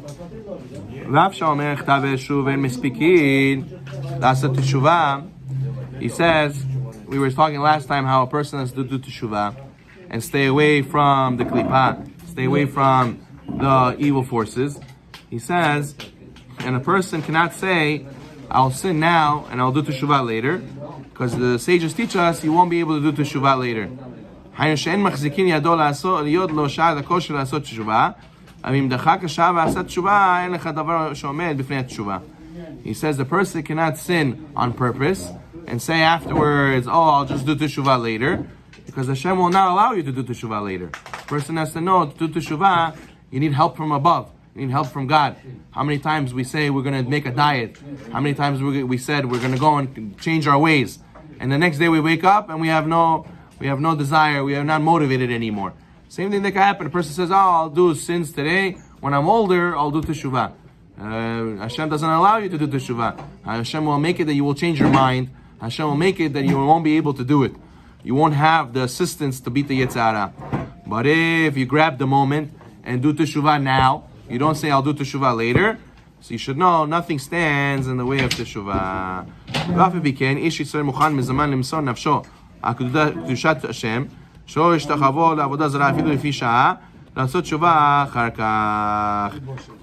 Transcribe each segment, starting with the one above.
Rav Shomer Chtav Eshuv and Mispikin Lasat Teshuvah. He says, we were talking last time how a person has to do teshuvah and stay away from the klipa, stay away from the evil forces. He says, and a person cannot say, I'll sin now and I'll do teshuvah later, because the sages teach us you won't be able to do teshuvah later. He says the person cannot sin on purpose and say afterwards, oh, I'll just do teshuvah later, because Hashem will not allow you to do teshuvah later. The person has to know, to do teshuvah, you need help from above. You need help from God. How many times we say we're going to make a diet? How many times we said we're going to go and change our ways? And the next day we wake up and we have no desire, we are not motivated anymore. Same thing that can happen. A person says, oh, I'll do sins today. When I'm older, I'll do teshuvah. Hashem doesn't allow you to do teshuvah. Hashem will make it that you will change your mind. Hashem will make it that you won't be able to do it. You won't have the assistance to beat the Yetzirah. But if you grab the moment and do teshuvah now, you don't say I'll do teshuvah later, so you should know nothing stands in the way of teshuvah.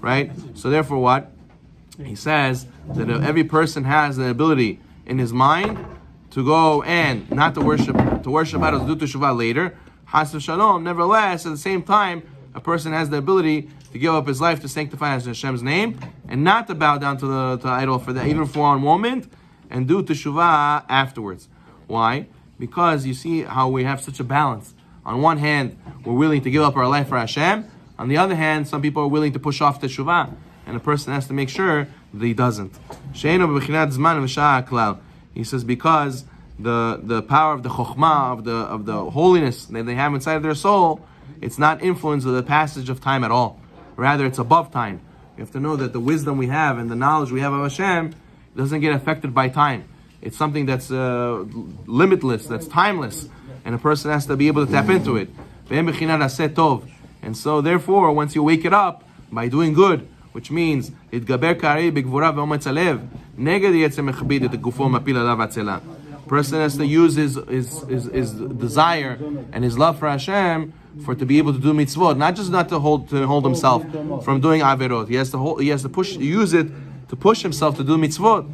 Right? So therefore what? He says that every person has the ability in his mind to go and not to worship out, to do teshuvah later. Has v'shalom. Nevertheless, at the same time, a person has the ability to give up his life to sanctify Hashem's name and not to bow down to the idol for that, even for one moment, and do teshuvah afterwards. Why? Because you see how we have such a balance. On one hand, we're willing to give up our life for Hashem. On the other hand, some people are willing to push off teshuvah, and a person has to make sure that he doesn't. He says because the power of the chokhmah, of the holiness that they have inside of their soul, it's not influenced with the passage of time at all. Rather, it's above time. You have to know that the wisdom we have and the knowledge we have of Hashem doesn't get affected by time. It's something that's limitless, that's timeless, and a person has to be able to tap into it. And so, therefore, once you wake it up by doing good, which means person has to use his desire and his love for Hashem for to be able to do mitzvot, not just not to hold himself from doing averot. He has to use it to push himself to do mitzvot.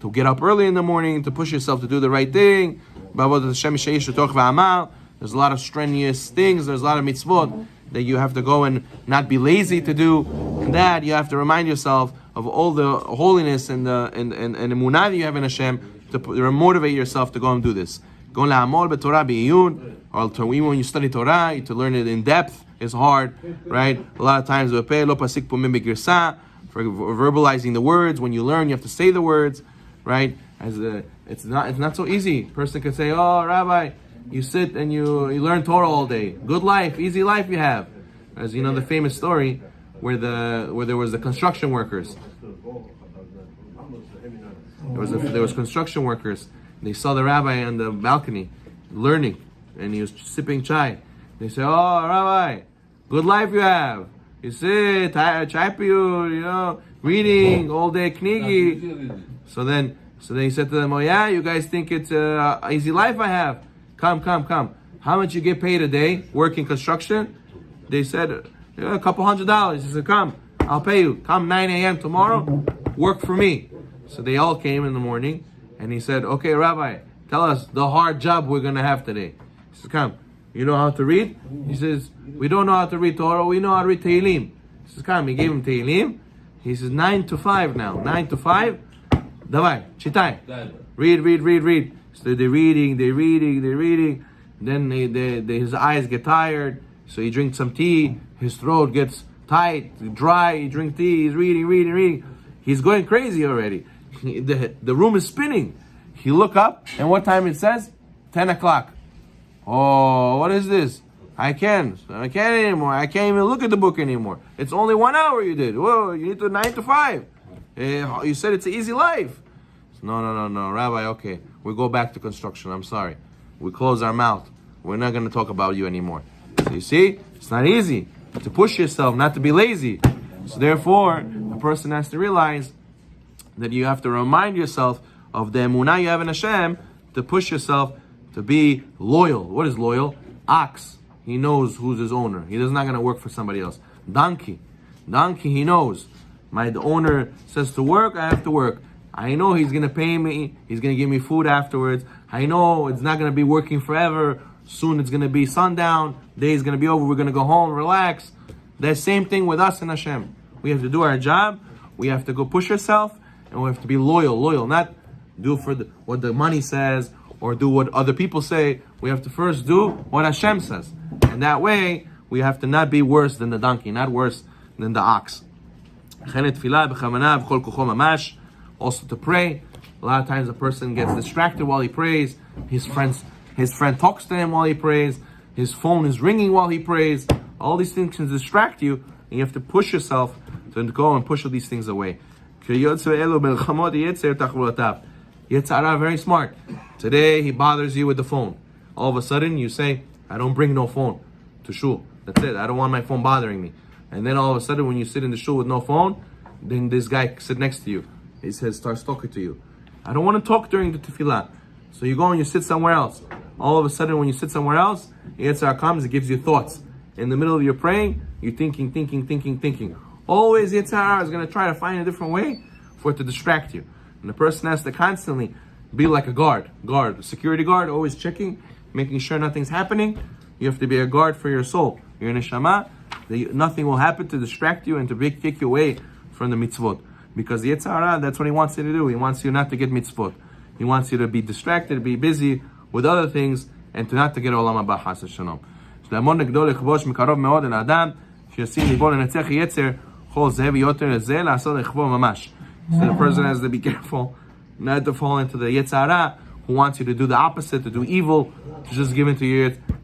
To get up early in the morning, to push yourself to do the right thing. There's a lot of strenuous things. There's a lot of mitzvot that you have to go and not be lazy to do. And that you have to remind yourself of all the holiness and the emunah that you have in Hashem to motivate yourself to go and do this. Go la'amol b'torah b'iyun, or when you study Torah, to learn it in depth is hard, right? A lot of times, for verbalizing the words, when you learn, you have to say the words, right? It's not so easy. A person can say, oh, Rabbi, you sit and you learn Torah all day. Good life, easy life you have. As you know, the famous story where there was the construction workers. There was construction workers. They saw the rabbi on the balcony learning, and he was sipping chai. They say, "Oh, Rabbi, good life you have. You sit, chai piyur, reading all day knigi." So then he said to them, "Oh yeah, you guys think it's an easy life I have? Come. How much you get paid a day working construction?" They said, "A couple $100." He said, "Come, I'll pay you. Come 9 a.m. tomorrow, work for me." So they all came in the morning, and he said, "Okay, Rabbi, tell us the hard job we're going to have today." He says, "Come, you know how to read?" He says, "We don't know how to read Torah, we know how to read Tehillim." He says, "Come." He gave him Tehillim. He says, 9 to 5 now. 9 to 5. Davai, chitai. Read. So they're reading. Then his eyes get tired. So he drinks some tea. His throat gets tight, dry. He drinks tea. He's reading. He's going crazy already. The room is spinning. He look up, and what time it says? 10 o'clock. Oh, what is this? I can't anymore. I can't even look at the book anymore. It's only 1 hour you did. Whoa, you need to 9 to 5. You said it's an easy life. No, Rabbi, okay. We go back to construction. I'm sorry. We close our mouth. We're not going to talk about you anymore. So you see, it's not easy. to push yourself, not to be lazy. So therefore, a person has to realize that you have to remind yourself of the emunah you have in Hashem to push yourself to be loyal. What is loyal? Ox. He knows who's his owner. He is not going to work for somebody else. Donkey, he knows. The owner says to work, I have to work. I know he's going to pay me. He's going to give me food afterwards. I know it's not going to be working forever. Soon it's going to be sundown. Day's going to be over. We're going to go home, relax. The same thing with us and Hashem. We have to do our job. We have to go push ourselves. And we have to be loyal. Not do for what the money says or do what other people say. We have to first do what Hashem says. And that way, we have to not be worse than the donkey, not worse than the ox. Also to pray. A lot of times a person gets distracted while he prays. His friend talks to him while he prays. His phone is ringing while he prays. All these things can distract you, and you have to push yourself to go and push all these things away. Yetzirah, very smart. Today he bothers you with the phone. All of a sudden you say, I don't bring no phone to shul. That's it. I don't want my phone bothering me. And then all of a sudden when you sit in the shul with no phone, then this guy sit next to you. He starts talking to you. I don't want to talk during the tefillah. So you go and you sit somewhere else. All of a sudden when you sit somewhere else, Yetzirah comes, it gives you thoughts. In the middle of your praying, you're thinking. Always Yetzirah is going to try to find a different way for it to distract you. And the person has to constantly be like a guard, a security guard, always checking, making sure nothing's happening. You have to be a guard for your soul, your neshama. Nothing will happen to distract you and to take you away from the mitzvot. Because the Yetzirah, that's what he wants you to do. He wants you not to get mitzvot. He wants you to be distracted, to be busy with other things, and to not to get olam haba chas v'shalom. So the person has to be careful not to fall into the Yetzirah, who wants you to do the opposite, to do evil, to just give into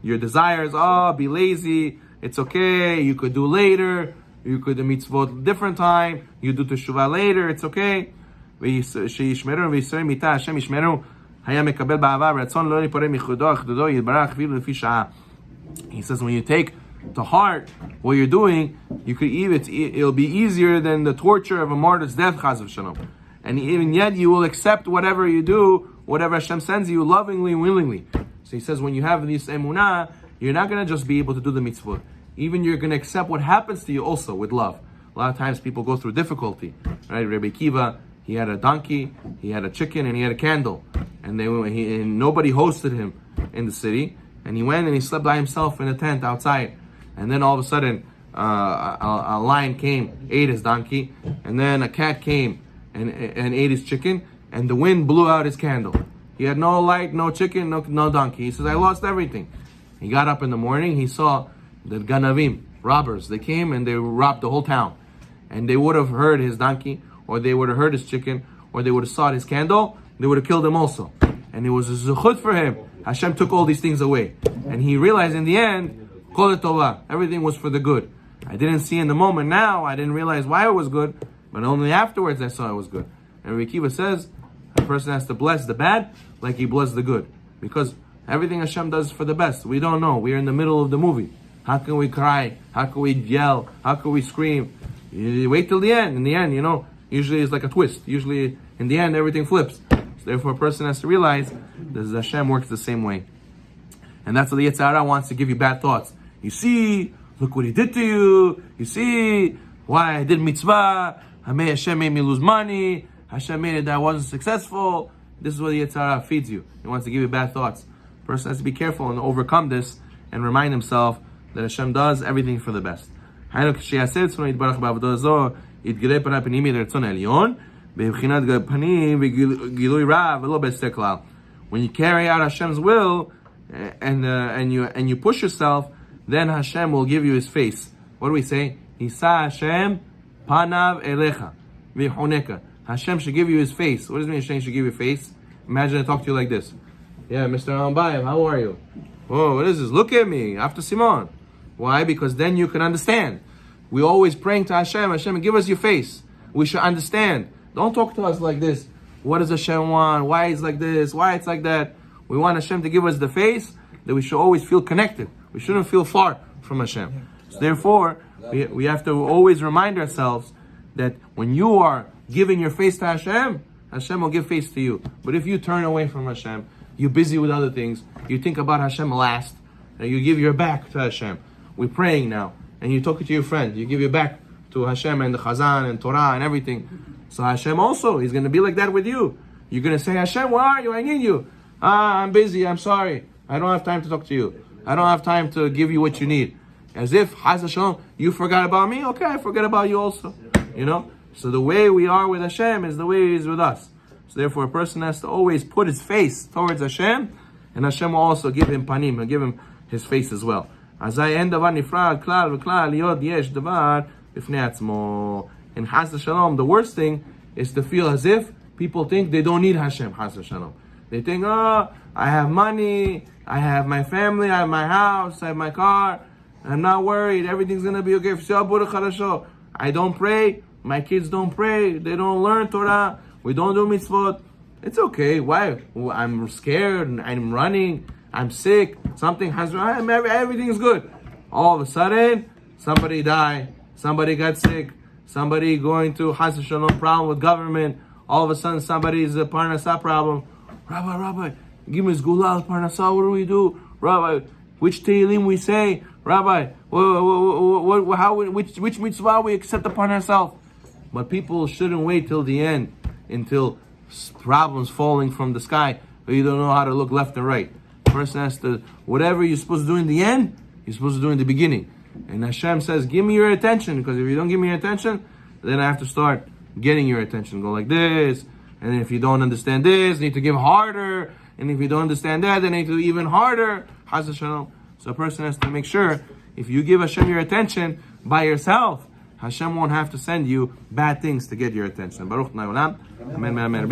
your desires. Be lazy. It's okay. You could do later. You could do mitzvot different time. You do teshuvah later. It's okay. He says when you take to heart what you're doing, it'll be easier than the torture of a martyr's death, chas v'shalom. And even yet you will accept whatever you do, whatever Hashem sends you, lovingly and willingly. So he says when you have this emunah, you're not going to just be able to do the mitzvot. Even you're going to accept what happens to you also with love. A lot of times people go through difficulty. Right? Rabbi Kiva, he had a donkey, he had a chicken, and he had a candle. And nobody hosted him in the city. And he went and he slept by himself in a tent outside. And then all of a sudden, a lion came, ate his donkey, and then a cat came and ate his chicken, and the wind blew out his candle. He had no light, no chicken, no donkey. He says, I lost everything. He got up in the morning, he saw the ganavim, robbers. They came and they robbed the whole town. And they would have heard his donkey, or they would have heard his chicken, or they would have sought his candle, they would have killed him also. And it was a zuchut for him. Hashem took all these things away. And he realized in the end, Kol Tovah, everything was for the good. I didn't see in the moment now, I didn't realize why it was good, but only afterwards I saw it was good. And Rabbi Kiva says, a person has to bless the bad like he blessed the good. Because everything Hashem does is for the best. We don't know. We are in the middle of the movie. How can we cry? How can we yell? How can we scream? You wait till the end. In the end, usually it's like a twist. Usually in the end, everything flips. So therefore, a person has to realize that Hashem works the same way. And that's what the Yetzirah wants to give you bad thoughts. You see, look what he did to you. You see, why I did mitzvah. Hashem made me lose money. Hashem made it that I wasn't successful. This is what the Yetzirah feeds you. He wants to give you bad thoughts. The person has to be careful and overcome this and remind himself that Hashem does everything for the best. When you carry out Hashem's will and you push yourself, then Hashem will give you His face. What do we say? Hisa Hashem panav elecha v'choneka. Hashem should give you His face. What does it mean Hashem should give you face? Imagine I talk to you like this. Yeah, Mr. Ambayev, how are you? Oh, what is this? Look at me, after Simon. Why? Because then you can understand. We always praying to Hashem, Hashem, give us your face. We should understand. Don't talk to us like this. What does Hashem want? Why it's like this? Why it's like that? We want Hashem to give us the face that we should always feel connected. We shouldn't feel far from Hashem. So therefore, we have to always remind ourselves that when you are giving your face to Hashem, Hashem will give face to you. But if you turn away from Hashem, you're busy with other things, you think about Hashem last, and you give your back to Hashem. We're praying now, and you talk to your friend, you give your back to Hashem and the Chazan and Torah and everything. So Hashem also, He's going to be like that with you. You're going to say, Hashem, where are you? I need you. I'm busy, I'm sorry. I don't have time to talk to you. I don't have time to give you what you need. As if, Chaz Hashem, you forgot about me? Okay, I forget about you also. You know? So the way we are with Hashem is the way He is with us. So therefore, a person has to always put his face towards Hashem, and Hashem will also give him panim, and give him his face as well. Azai en davar nifrad klal v'klal yod yesh davar b'fnei atzmo. In Chaz Shalom, the worst thing is to feel as if people think they don't need Hashem. Chaz Shalom. They think, oh, I have money, I have my family, I have my house, I have my car. I'm not worried. Everything's gonna be okay. I don't pray. My kids don't pray. They don't learn Torah. We don't do mitzvot. It's okay. Why? I'm scared. I'm running. I'm sick. Something has. Everything's good. All of a sudden, somebody died. Somebody got sick. Somebody going through Chas Shalom problem with government. All of a sudden, somebody's a parnasah problem. Rabbi, give me Gulal parnasah. What do we do? Rabbi, which Tehillim we say? Rabbi, which mitzvah we accept upon ourselves? But people shouldn't wait till the end, until problems falling from the sky, but you don't know how to look left and right. Person has to, whatever you're supposed to do in the end, you're supposed to do in the beginning. And Hashem says, give me your attention, because if you don't give me your attention, then I have to start getting your attention. Go like this, and then if you don't understand this, you need to give harder, and if you don't understand that, then you need to do even harder. Chaz Shalom. So a person has to make sure, if you give Hashem your attention by yourself, Hashem won't have to send you bad things to get your attention. Baruch Na'olam. Amen.